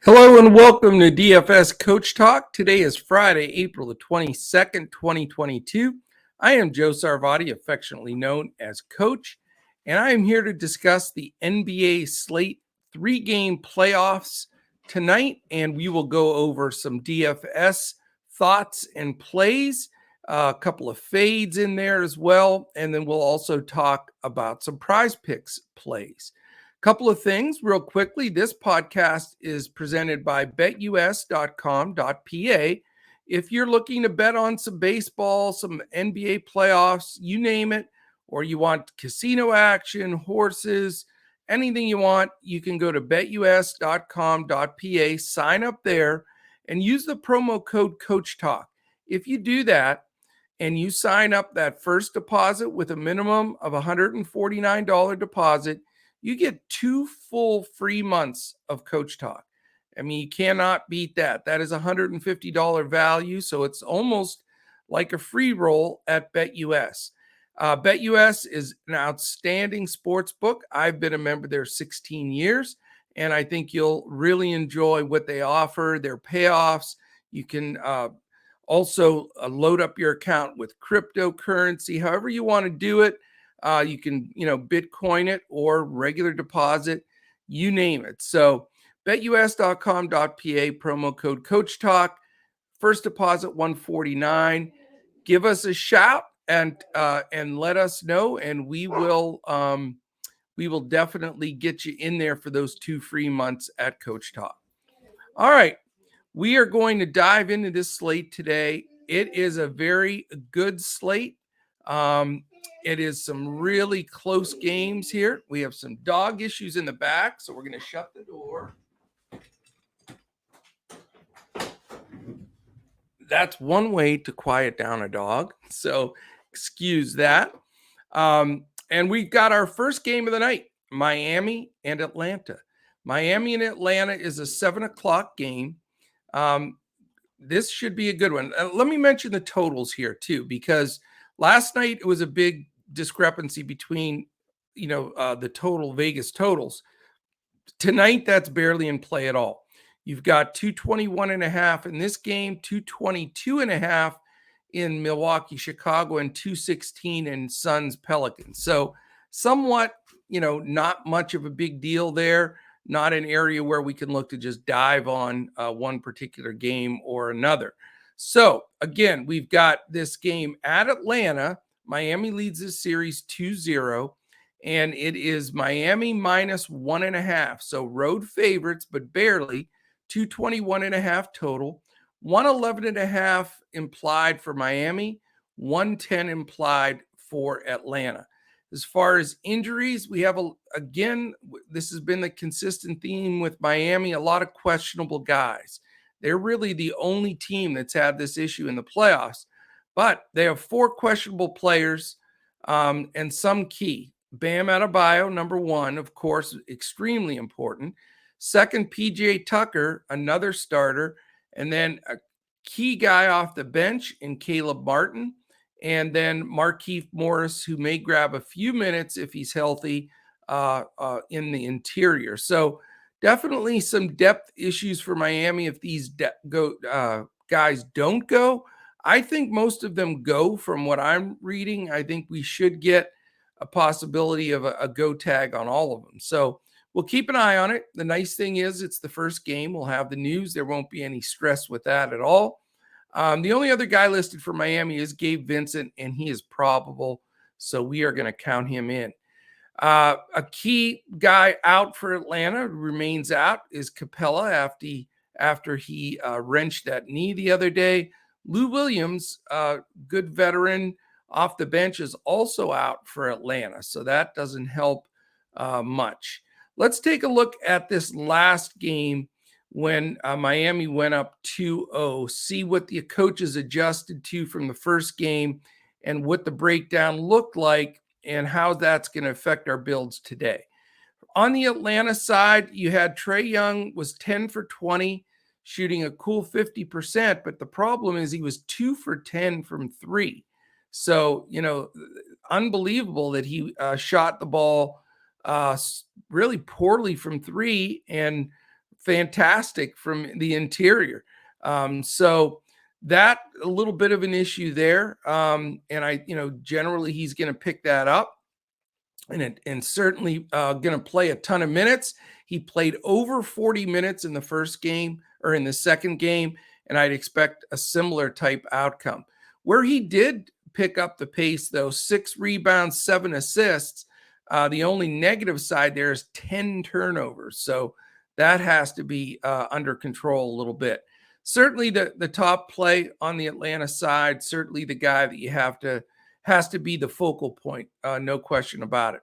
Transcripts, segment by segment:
Hello and welcome to DFS Coach Talk. Today is Friday, April the 22nd, 2022. I am Joe Sarvati, affectionately known as Coach, and I am here to discuss the NBA slate 3-game playoffs tonight, and we will go over some DFS thoughts and plays, a couple of fades in there as well, and then we'll also talk about some prize picks plays. Couple of things real quickly. This podcast is presented by BetUS.com.pa. If you're looking to bet on some baseball, some NBA playoffs, you name it, or you want casino action, horses, anything you want, you can go to BetUS.com.pa, sign up there, and use the promo code CoachTalk. If you do that, and you sign up that first deposit with a minimum of $149 deposit, you get 2 full free months of Coach Talk. I mean, you cannot beat that. That is $150 value, so it's almost like a free roll at BetUS. BetUS is an outstanding sports book. I've been a member there 16 years, and I think you'll really enjoy what they offer, their payoffs. You can also load up your account with cryptocurrency, however you want to do it. You can, Bitcoin it or regular deposit, you name it. So betus.com.pa, promo code Coach Talk, first deposit $149. Give us a shout and let us know, and we will definitely get you in there for those 2 free months at Coach Talk. All right. We are going to dive into this slate today. It is a very good slate. It is some really close games here. We have some dog issues in the back, so we're going to shut the door. That's one way to quiet down a dog, so excuse that. And we've got our first game of the night, Miami and Atlanta. Miami and Atlanta is a 7 o'clock game. This should be a good one. Let me mention the totals here too, because last night it was a big discrepancy between, the total Vegas totals. Tonight, that's barely in play at all. You've got 221.5 in this game, 222.5 in Milwaukee, Chicago, and 216 in Suns, Pelicans. So somewhat, not much of a big deal there. Not an area where we can look to just dive on one particular game or another. So again, we've got this game at Atlanta. Miami leads this series 2-0, and it is Miami minus 1.5. So road favorites, but barely. 221.5 total. 111.5 implied for Miami. 110 implied for Atlanta. As far as injuries, we have, this has been the consistent theme with Miami, a lot of questionable guys. They're really the only team that's had this issue in the playoffs, but they have 4 questionable players and some key. Bam Adebayo, number 1, of course, extremely important. Second, PJ Tucker, another starter, and then a key guy off the bench in Caleb Martin. And then Markieff Morris, who may grab a few minutes if he's healthy in the interior. So definitely some depth issues for Miami if these guys don't go. I think most of them go from what I'm reading. I think we should get a possibility of a go tag on all of them. So we'll keep an eye on it. The nice thing is it's the first game. We'll have the news. There won't be any stress with that at all. The only other guy listed for Miami is Gabe Vincent, and he is probable, so we are going to count him in. A key guy out for Atlanta, remains out, is Capella after he wrenched that knee the other day. Lou Williams, good veteran off the bench, is also out for Atlanta, so that doesn't help much. Let's take a look at this last game when Miami went up 2-0, see what the coaches adjusted to from the first game and what the breakdown looked like and how that's going to affect our builds today. On the Atlanta side, you had Trae Young was 10 for 20, shooting a cool 50%, but the problem is he was 2 for 10 from 3. So, unbelievable that he shot the ball really poorly from 3, and fantastic from the interior. So that a little bit of an issue there. And generally he's going to pick that up and certainly going to play a ton of minutes. He played over 40 minutes in the first game or in the second game, and I'd expect a similar type outcome. Where he did pick up the pace, though, 6 rebounds, 7 assists. The only negative side there is 10 turnovers. So that has to be under control a little bit. Certainly the top play on the Atlanta side, certainly the guy that has to be the focal point, no question about it.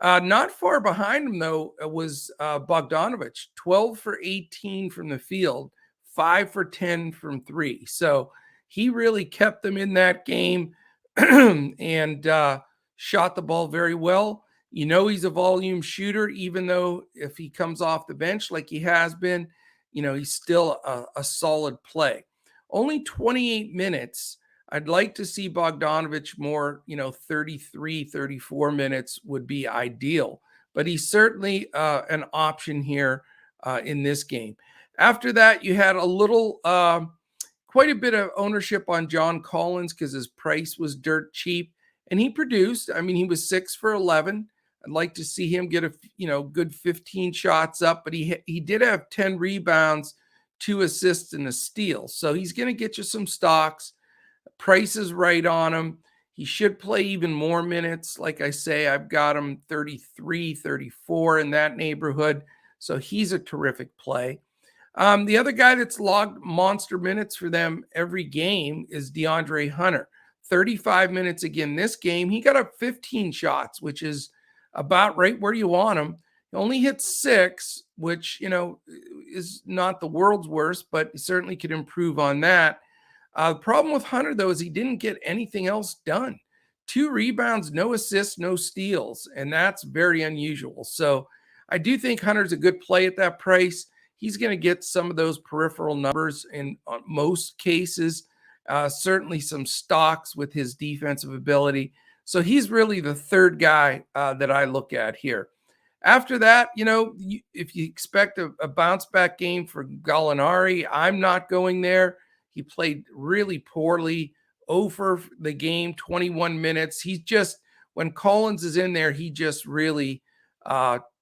Not far behind him, though, was Bogdanovich, 12 for 18 from the field, 5 for 10 from 3. So he really kept them in that game and shot the ball very well. He's a volume shooter, even though if he comes off the bench like he has been, he's still a solid play. Only 28 minutes. I'd like to see Bogdanovich more, 33, 34 minutes would be ideal. But he's certainly an option here in this game. After that, you had quite a bit of ownership on John Collins because his price was dirt cheap. And he produced. I mean, he was 6 for 11. I'd like to see him get a good 15 shots up. But he did have 10 rebounds, 2 assists, and a steal. So he's going to get you some stocks. Price is right on him. He should play even more minutes. Like I say, I've got him 33, 34 in that neighborhood. So he's a terrific play. The other guy that's logged monster minutes for them every game is DeAndre Hunter. 35 minutes again this game. He got up 15 shots, which is about right where you want him. He only hit 6, which, is not the world's worst, but he certainly could improve on that. The problem with Hunter, though, is he didn't get anything else done. 2 rebounds, no assists, no steals, and that's very unusual. So I do think Hunter's a good play at that price. He's going to get some of those peripheral numbers in most cases, certainly some stocks with his defensive ability. So he's really the third guy that I look at here. After that, if you expect a bounce back game for Gallinari, I'm not going there. He played really poorly over the game, 21 minutes. When Collins is in there, he just really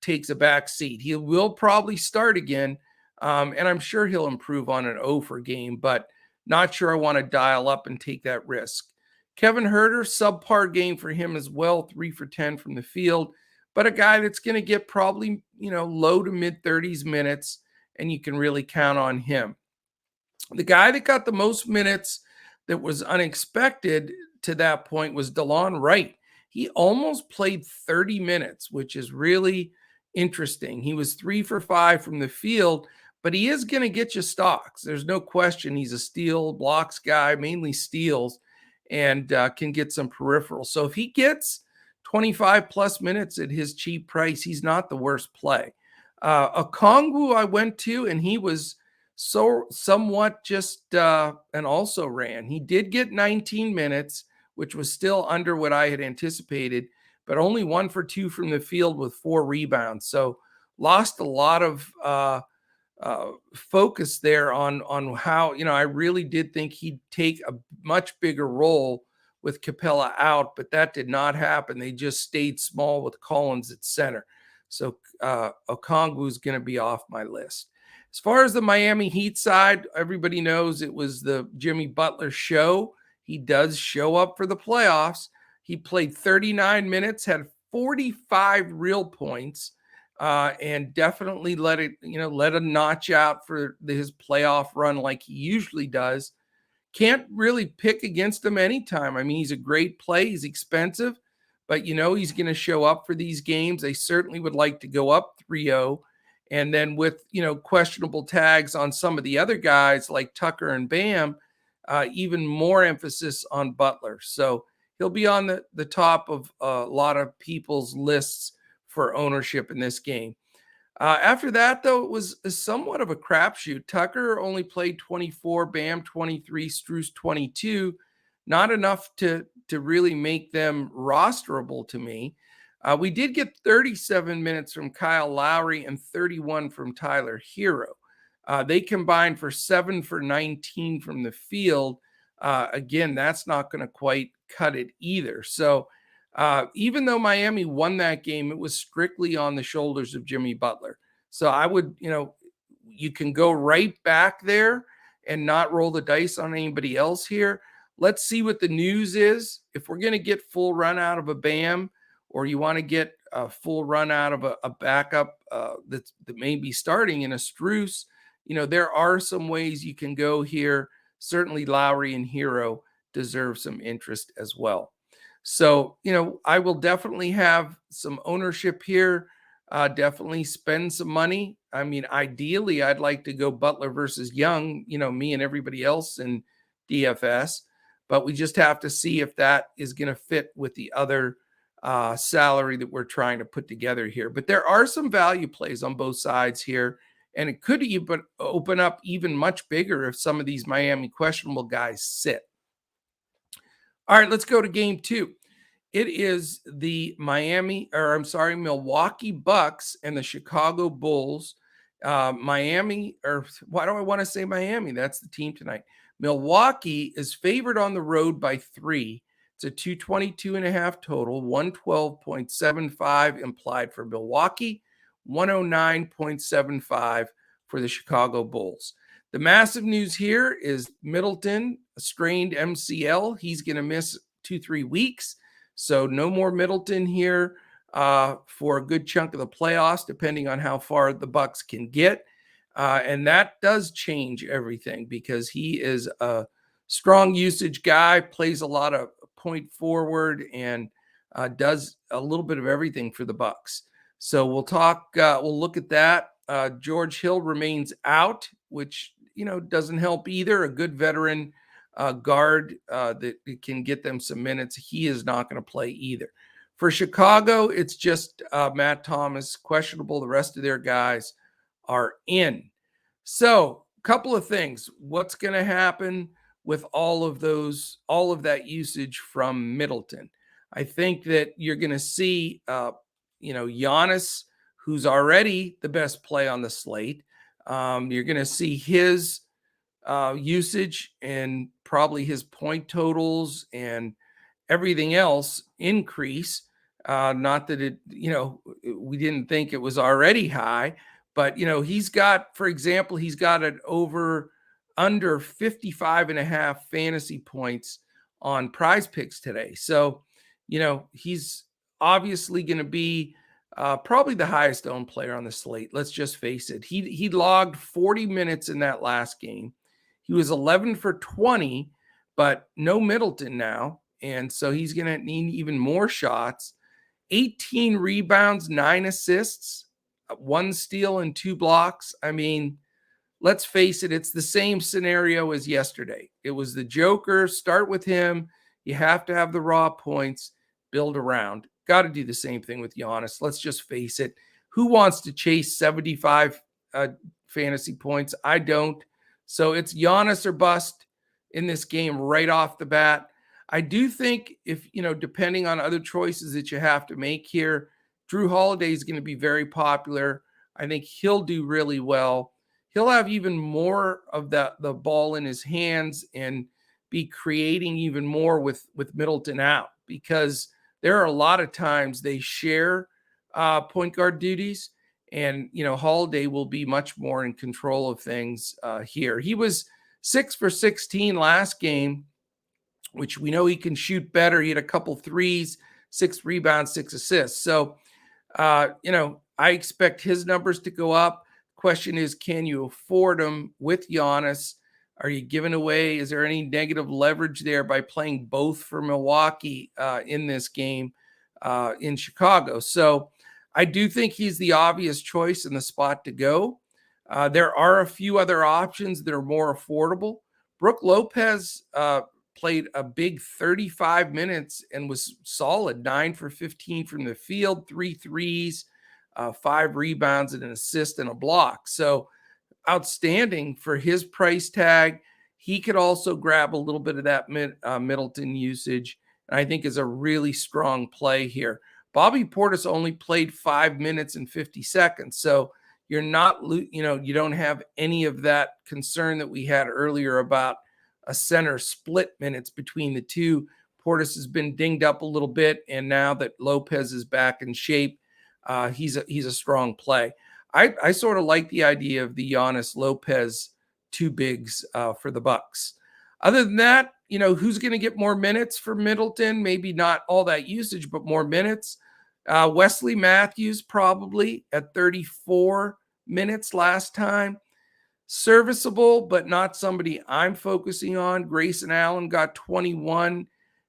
takes a back seat. He will probably start again, and I'm sure he'll improve on an over game, but not sure I want to dial up and take that risk. Kevin Huerter, subpar game for him as well, 3 for 10 from the field, but a guy that's going to get probably, low to mid 30s minutes, and you can really count on him. The guy that got the most minutes that was unexpected to that point was DeLon Wright. He almost played 30 minutes, which is really interesting. He was 3 for 5 from the field, but he is going to get you stocks. There's no question. He's a steal blocks guy, mainly steals, and can get some peripheral. So if he gets 25 plus minutes at his cheap price, he's not the worst play. Okongwu I went to, and he was somewhat just and also ran. He did get 19 minutes, which was still under what I had anticipated, but only 1 for 2 from the field with 4 rebounds. So lost a lot of focus there on how, I really did think he'd take a much bigger role with Capella out, but that did not happen. They just stayed small with Collins at center. So Okongwu is going to be off my list. As far as the Miami Heat side, everybody knows it was the Jimmy Butler show. He does show up for the playoffs. He played 39 minutes, had 45 real points, and definitely let a notch out for his playoff run like he usually does. Can't really pick against him anytime. I mean, he's a great play. He's expensive, but he's going to show up for these games. They certainly would like to go up 3-0. And then with, questionable tags on some of the other guys like Tucker and Bam, even more emphasis on Butler. So he'll be on the top of a lot of people's lists for ownership in this game. After that, though, it was somewhat of a crapshoot. Tucker only played 24, Bam 23, Strus 22. Not enough to really make them rosterable to me. We did get 37 minutes from Kyle Lowry and 31 from Tyler Hero. They combined for 7 for 19 from the field. Again, that's not going to quite cut it either. So even though Miami won that game, it was strictly on the shoulders of Jimmy Butler. So I would, you can go right back there and not roll the dice on anybody else here. Let's see what the news is. If we're going to get full run out of a Bam, or you want to get a full run out of a backup that may be starting in a Strus, there are some ways you can go here. Certainly Lowry and Hero deserve some interest as well. So, I will definitely have some ownership here. Definitely spend some money. I mean, ideally, I'd like to go Butler versus Young, me and everybody else in DFS, but we just have to see if that is going to fit with the other salary that we're trying to put together here. But there are some value plays on both sides here, and it could even open up even much bigger if some of these Miami questionable guys sit. All right, let's go to game 2. It is the Milwaukee Bucks and the Chicago Bulls. Miami, or why do I want to say Miami? That's the team tonight. Milwaukee is favored on the road by 3. It's a 222.5 total, 112.75 implied for Milwaukee, 109.75 for the Chicago Bulls. The massive news here is Middleton, a strained MCL. He's going to miss 2-3 weeks. So no more Middleton here for a good chunk of the playoffs, depending on how far the Bucks can get. And that does change everything because he is a strong usage guy, plays a lot of point forward, and does a little bit of everything for the Bucks. So we'll look at that. George Hill remains out, which, doesn't help either. A good veteran guard that can get them some minutes. He is not going to play either. For Chicago, it's just Matt Thomas, questionable. The rest of their guys are in. So a couple of things. What's going to happen with all of that usage from Middleton? I think that you're going to see, Giannis, who's already the best play on the slate. You're going to see his usage and probably his point totals and everything else increase. Not that it, we didn't think it was already high, but, he's got, for example, he's got it under 55.5 fantasy points on Prizepicks today. So, he's obviously going to be probably the highest owned player on the slate. Let's just face it. He logged 40 minutes in that last game. He was 11 for 20, but no Middleton now. And so he's going to need even more shots. 18 rebounds, 9 assists, 1 steal, and 2 blocks. I mean, let's face it, it's the same scenario as yesterday. It was the Joker. Start with him. You have to have the raw points, build around. Got to do the same thing with Giannis. Let's just face it. Who wants to chase 75 fantasy points? I don't. So it's Giannis or bust in this game right off the bat. I do think if, depending on other choices that you have to make here, Drew Holiday is going to be very popular. I think he'll do really well. He'll have even more of the ball in his hands and be creating even more with Middleton out, because there are a lot of times they share point guard duties, and, Holiday will be much more in control of things here. He was 6 for 16 last game, which we know he can shoot better. He had a couple threes, 6 rebounds, 6 assists. So, I expect his numbers to go up. Question is, can you afford them with Giannis? Are you giving away? Is there any negative leverage there by playing both for Milwaukee in this game in Chicago? So I do think he's the obvious choice and the spot to go. There are a few other options that are more affordable. Brook Lopez played a big 35 minutes and was solid, 9 for 15 from the field, 3 threes, 5 rebounds and an assist and a block. So outstanding for his price tag. He could also grab a little bit of that Middleton usage, and I think is a really strong play here. Bobby Portis only played 5 minutes and 50 seconds. So you're not, you don't have any of that concern that we had earlier about a center split minutes between the two. Portis has been dinged up a little bit, and now that Lopez is back in shape, he's a strong play. I sort of like the idea of the Giannis Lopez two bigs for the Bucks. Other than that, who's going to get more minutes for Middleton? Maybe not all that usage, but more minutes. Wesley Matthews probably at 34 minutes last time. Serviceable, but not somebody I'm focusing on. Grayson Allen got 21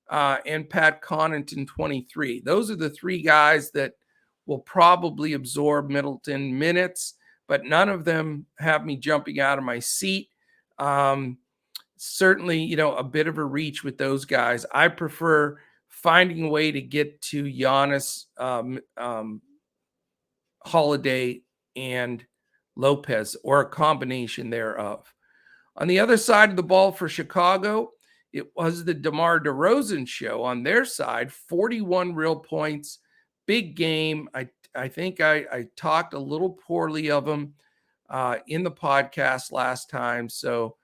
and Pat Connaughton 23. Those are the three guys that will probably absorb Middleton minutes, but none of them have me jumping out of my seat. Certainly, a bit of a reach with those guys. I prefer finding a way to get to Giannis, Holiday, and Lopez, or a combination thereof. On the other side of the ball for Chicago, it was the DeMar DeRozan show on their side. 41 real points, big game. I think I talked a little poorly of him in the podcast last time, so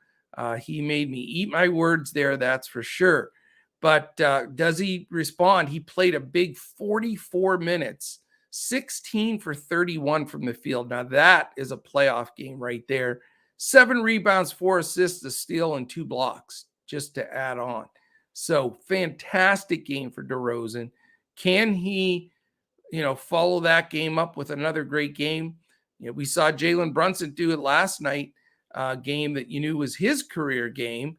he made me eat my words there, that's for sure. But does he respond? He played a big 44 minutes, 16 for 31 from the field. Now that is a playoff game right there. 7 rebounds, 4 assists, a steal, and 2 blocks, just to add on. So fantastic game for DeRozan. Can he, follow that game up with another great game? We saw Jalen Brunson do it last night, game that you knew was his career game.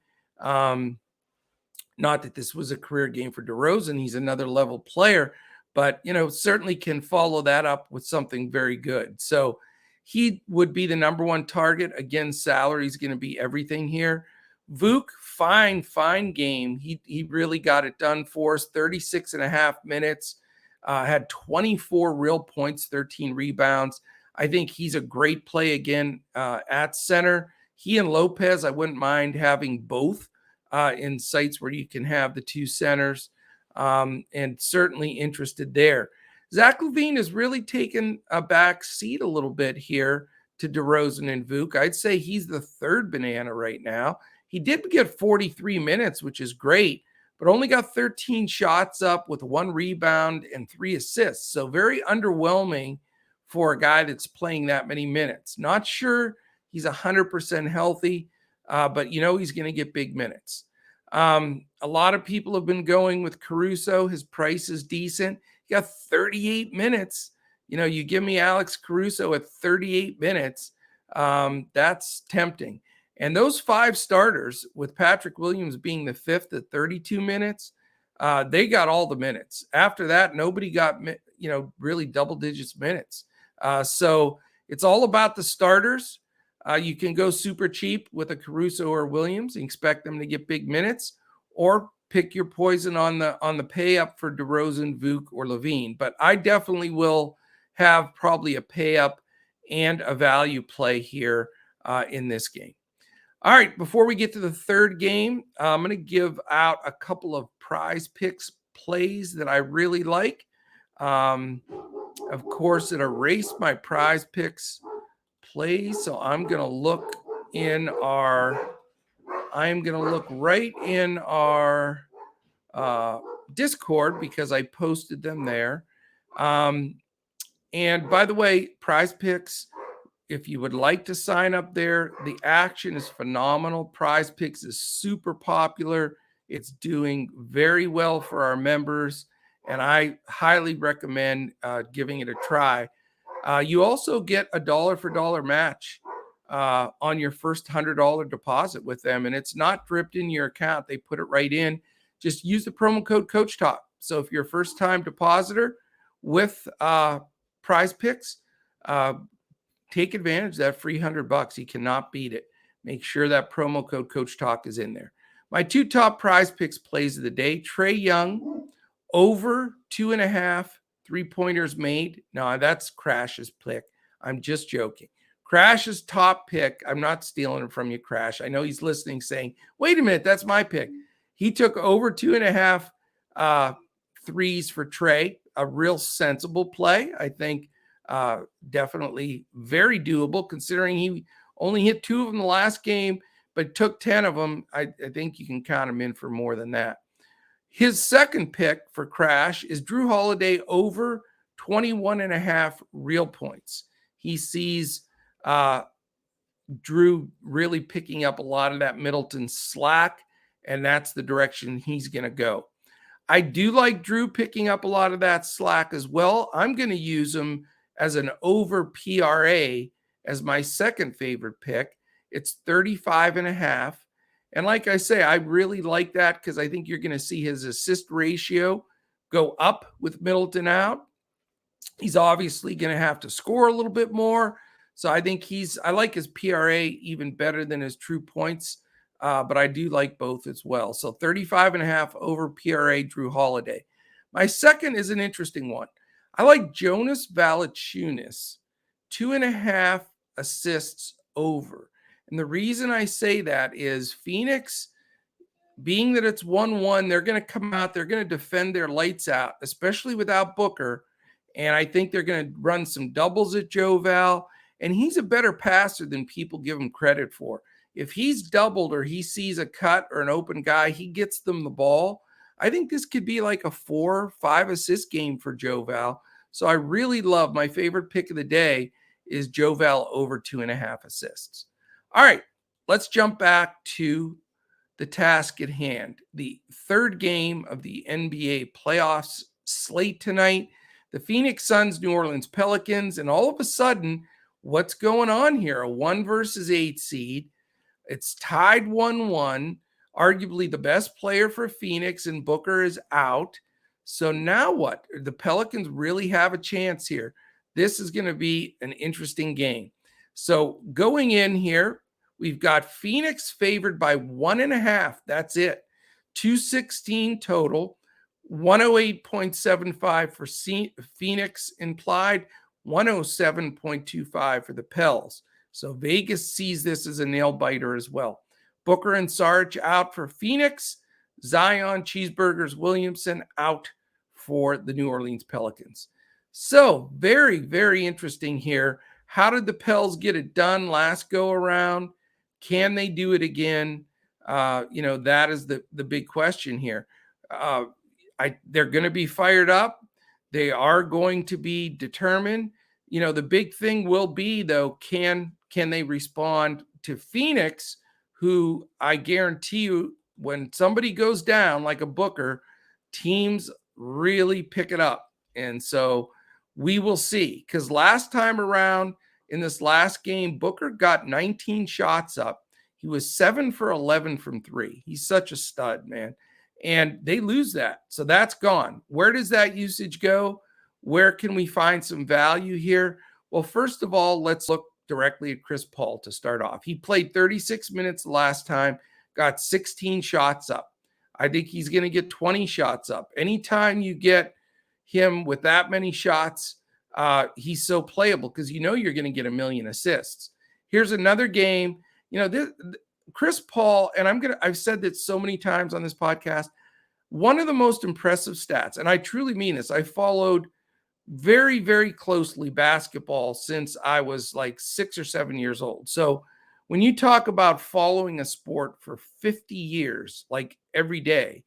Not that this was a career game for DeRozan. He's another level player, but, certainly can follow that up with something very good. So he would be the number one target. Again, salary is going to be everything here. Vuk, fine game. He really got it done for us. 36 and a half minutes, had 24 real points, 13 rebounds. I think he's a great play again at center. He and Lopez, I wouldn't mind having both in sites where you can have the two centers, and certainly interested there. Zach LaVine has really taken a back seat a little bit here to DeRozan and Vuk. I'd say he's the third banana right now. He did get 43 minutes, which is great, but only got 13 shots up with 1 rebound and 3 assists. So very underwhelming for a guy that's playing that many minutes. Not sure he's 100% healthy, but he's going to get big minutes. A lot of people have been going with Caruso. His price is decent. He got 38 minutes. You give me Alex Caruso at 38 minutes. That's tempting. And those 5 starters, with Patrick Williams being the 5th at 32 minutes, they got all the minutes. After that, nobody got, really double digits minutes. So it's all about the starters. You can go super cheap with a Caruso or Williams and expect them to get big minutes, or pick your poison on the pay up for DeRozan, Vuk, or LaVine. But I definitely will have probably a pay up and a value play here in this game. All right, before we get to the third game, I'm going to give out a couple of prize picks plays that I really like. Of course, it erased my prize picks plays, so I'm going to look right in our Discord, because I posted them there. And by the way, prize picks, if you would like to sign up there, the action is phenomenal. Prize Picks is super popular. It's doing very well for our members, and I highly recommend giving it a try. You also get a dollar for dollar match on your first $100 deposit with them, and it's not dripped in your account. They put it right in. Just use the promo code Coach Talk. So if you're a first-time depositor with Prize Picks, take advantage of that free $100. You cannot beat it. Make sure that promo code Coach Talk is in there. My 2 top Prize Picks plays of the day: Trae Young over 2.5 3-pointers made. No, that's Crash's pick. I'm just joking. Crash's top pick. I'm not stealing it from you, Crash. I know he's listening, saying, "Wait a minute, that's my pick." He took over 2.5 threes for Trae. a real sensible play. I think definitely very doable considering he only hit 2 of them the last game, but took 10 of them. I think you can count him in for more than that. His second pick for Crash is Drew Holiday over 21.5 real points. He sees Drew really picking up a lot of that Middleton slack, and that's the direction he's going to go. I do like Drew picking up a lot of that slack as well. I'm going to use him as an over PRA as my second favorite pick. It's 35.5. And like I say, I really like that because I think you're going to see his assist ratio go up with Middleton out. He's obviously going to have to score a little bit more. So I think I like his PRA even better than his true points. But I do like both as well. So 35.5 over PRA Drew Holiday. My second is an interesting one. I like Jonas Valanciunas, 2.5 assists over. And the reason I say that is Phoenix, being that it's 1-1, they're going to come out, they're going to defend their lights out, especially without Booker. And I think they're going to run some doubles at Joe Val. And he's a better passer than people give him credit for. If he's doubled or he sees a cut or an open guy, he gets them the ball. I think this could be like a 4-5 assist game for Joe Val. So I really love my favorite pick of the day is Joe Val over 2.5 assists. All right, let's jump back to the task at hand. The third game of the NBA playoffs slate tonight. The Phoenix Suns, New Orleans Pelicans, and all of a sudden, what's going on here? A 1 versus 8 seed. It's tied 1-1. Arguably the best player for Phoenix, and Booker is out. So now what? The Pelicans really have a chance here. This is going to be an interesting game. So going in here, we've got Phoenix favored by 1.5. That's it. 216 total. 108.75 for Phoenix implied. 107.25 for the Pels. So Vegas sees this as a nail biter as well. Booker and Sarge out for Phoenix. Zion, Cheeseburgers, Williamson out for the New Orleans Pelicans. So very, very interesting here. How did the Pels get it done last go around? Can they do it again? That is the big question here. They're going to be fired up. They are going to be determined. The big thing will be, though, can they respond to Phoenix, who I guarantee you, when somebody goes down like a Booker, teams really pick it up. And so we will see. Because last time around in this last game, Booker got 19 shots up. He was 7 for 11 from 3. He's such a stud, man. And they lose that. So that's gone. Where does that usage go? Where can we find some value here? Well, first of all, let's look directly at Chris Paul to start off. He played 36 minutes last time, got 16 shots up. I think he's going to get 20 shots up. Anytime you get him with that many shots, he's so playable because you're going to get 1 million assists. Here's another game. Chris Paul, and I've said this so many times on this podcast, one of the most impressive stats, and I truly mean this, I followed very, very closely basketball since I was like 6 or 7 years old. So when you talk about following a sport for 50 years, like every day,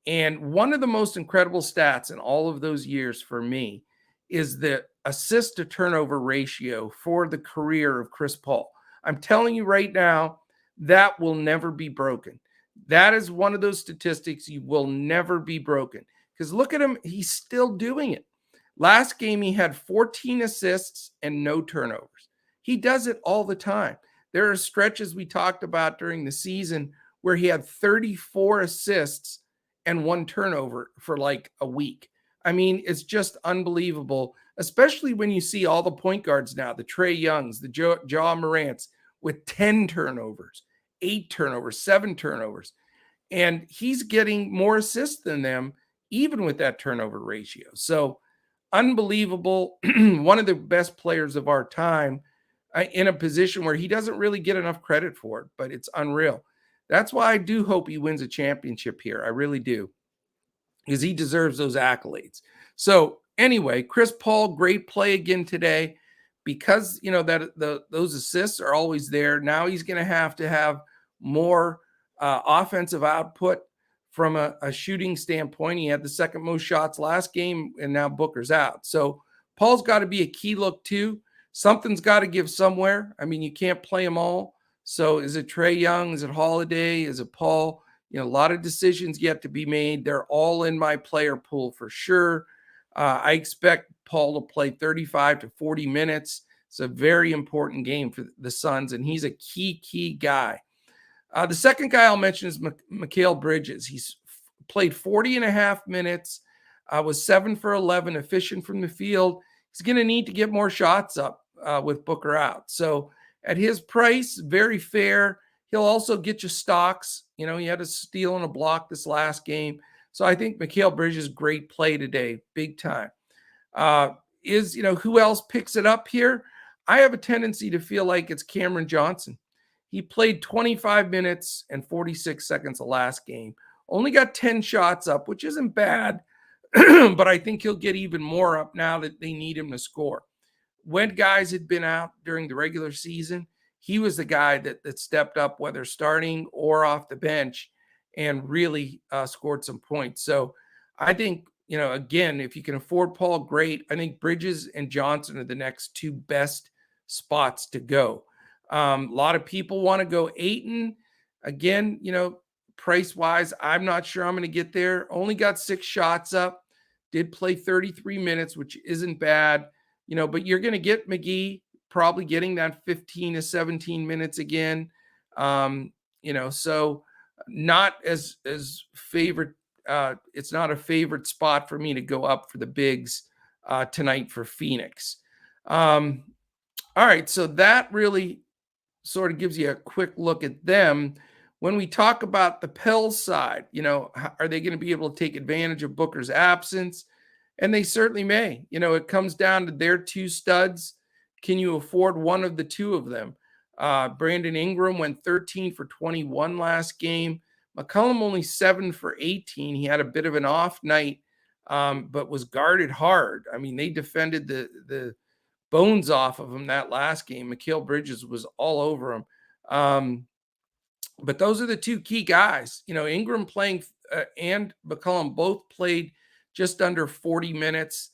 and one of the most incredible stats in all of those years for me is the assist to turnover ratio for the career of Chris Paul. I'm telling you right now, that will never be broken. That is one of those statistics you will never be broken. Because look at him, he's still doing it. Last game, he had 14 assists and no turnovers. He does it all the time. There are stretches we talked about during the season where he had 34 assists and 1 turnover for like a week. I mean, it's just unbelievable, especially when you see all the point guards now, the Trae Youngs, the Ja Morants with 10 turnovers, 8 turnovers, 7 turnovers. And he's getting more assists than them, even with that turnover ratio. So unbelievable. One of the best players of our time in a position where he doesn't really get enough credit for it, but it's unreal. That's why I do hope he wins a championship here. I really do, because he deserves those accolades. So anyway, Chris Paul, great play again today because, that those assists are always there. Now he's going to have more offensive output from a shooting standpoint. He had the second most shots last game, and now Booker's out. So Paul's got to be a key look too. Something's got to give somewhere. I mean, you can't play them all. So is it Trae Young? Is it Holiday? Is it Paul? A lot of decisions yet to be made. They're all in my player pool for sure. I expect Paul to play 35 to 40 minutes. It's a very important game for the Suns, and he's a key guy. The second guy I'll mention is Mikal Bridges. He's played 40 and a half minutes, was 7 for 11, efficient from the field. He's going to need to get more shots up with Booker out. So at his price, very fair. He'll also get you stocks. He had a steal and a block this last game. So I think Mikal Bridges, great play today, big time. Who else picks it up here? I have a tendency to feel like it's Cameron Johnson. He played 25 minutes and 46 seconds the last game. Only got 10 shots up, which isn't bad, but I think he'll get even more up now that they need him to score. When guys had been out during the regular season, he was the guy that stepped up, whether starting or off the bench, and really scored some points. So I think, again, if you can afford Paul, great. I think Bridges and Johnson are the next two best spots to go. A lot of people want to go Ayton. Again, price-wise, I'm not sure I'm going to get there. Only got 6 shots up. Did play 33 minutes, which isn't bad. But you're going to get McGee probably getting that 15 to 17 minutes again. So not as favorite. It's not a favorite spot for me to go up for the bigs tonight for Phoenix. All right, so that really sort of gives you a quick look at them. When we talk about the Pels side, are they going to be able to take advantage of Booker's absence? And they certainly may. It comes down to their two studs. Can you afford one of the two of them? Brandon Ingram went 13 for 21 last game. McCollum only 7 for 18. He had a bit of an off night, but was guarded hard. I mean, they defended the bones off of him that last game. Mikal Bridges was all over him. But those are the two key guys. Ingram playing and McCollum both played just under 40 minutes.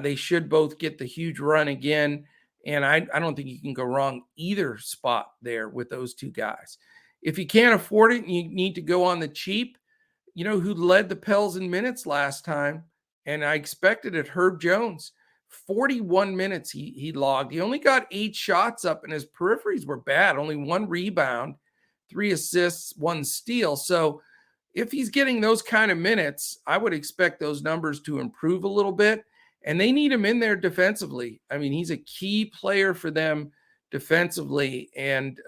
They should both get the huge run again. And I don't think you can go wrong either spot there with those two guys. If you can't afford it and you need to go on the cheap, who led the Pels in minutes last time, and I expected it, Herb Jones. 41 minutes he logged. He only got 8 shots up, and his peripheries were bad. Only 1 rebound, 3 assists, 1 steal. So if he's getting those kind of minutes, I would expect those numbers to improve a little bit. And they need him in there defensively. I mean, he's a key player for them defensively and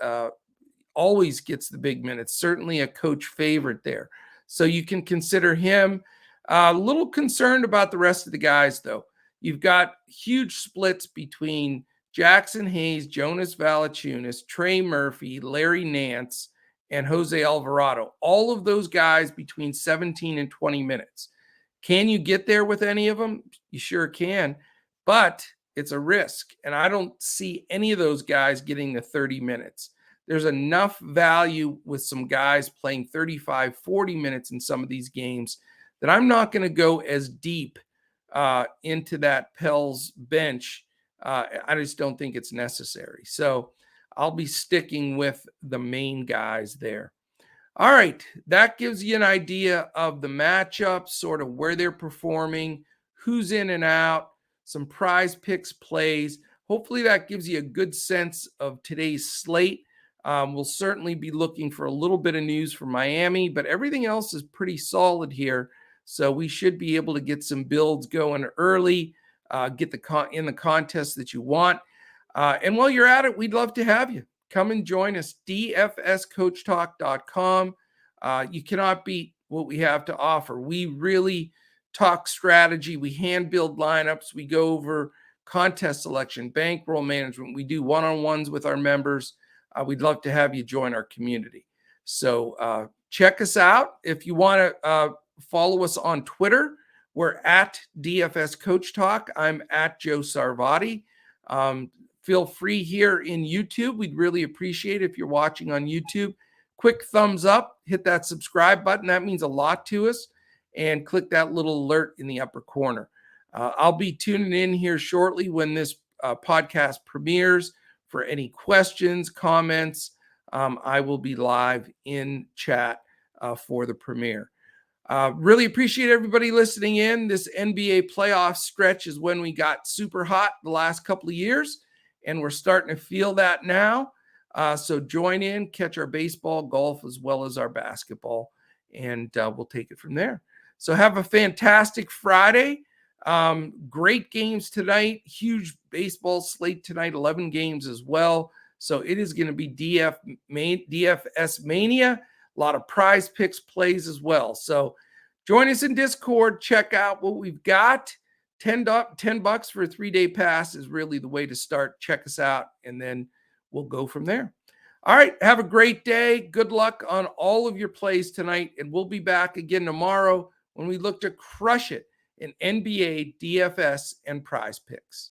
always gets the big minutes. Certainly a coach favorite there. So you can consider him. A little concerned about the rest of the guys, though. You've got huge splits between Jackson Hayes, Jonas Valanciunas, Trey Murphy, Larry Nance, and Jose Alvarado. All of those guys between 17 and 20 minutes. Can you get there with any of them? You sure can, but it's a risk. And I don't see any of those guys getting the 30 minutes. There's enough value with some guys playing 35, 40 minutes in some of these games that I'm not going to go as deep into that Pels bench. I just don't think it's necessary. So I'll be sticking with the main guys there. All right, that gives you an idea of the matchups, sort of where they're performing, who's in and out, some prize picks plays. Hopefully that gives you a good sense of today's slate. We'll certainly be looking for a little bit of news from Miami, but everything else is pretty solid here. So we should be able to get some builds going early, get in the contest that you want. And while you're at it, we'd love to have you. Come and join us, dfscoachtalk.com. You cannot beat what we have to offer. We really talk strategy. We hand build lineups. We go over contest selection, bankroll management. We do one-on-ones with our members. We'd love to have you join our community. So check us out. If you want to follow us on Twitter, We're at DFS Coach Talk. I'm at Joe Sarvati. Feel free here in YouTube. We'd really appreciate it if you're watching on YouTube. Quick thumbs up, hit that subscribe button. That means a lot to us. And click that little alert in the upper corner. I'll be tuning in here shortly when this podcast premieres for any questions, comments. I will be live in chat for the premiere. Really appreciate everybody listening in. This NBA playoff stretch is when we got super hot the last couple of years, and we're starting to feel that now. So join in, catch our baseball, golf, as well as our basketball, and we'll take it from there. So have a fantastic Friday. Great games tonight. Huge baseball slate tonight, 11 games as well. So it is going to be DFS Mania. A lot of prize picks plays as well. So join us in Discord. Check out what we've got. $10 for a 3-day pass is really the way to start. Check us out, and then we'll go from there. All right. Have a great day. Good luck on all of your plays tonight. And we'll be back again tomorrow when we look to crush it in NBA, DFS, and prize picks.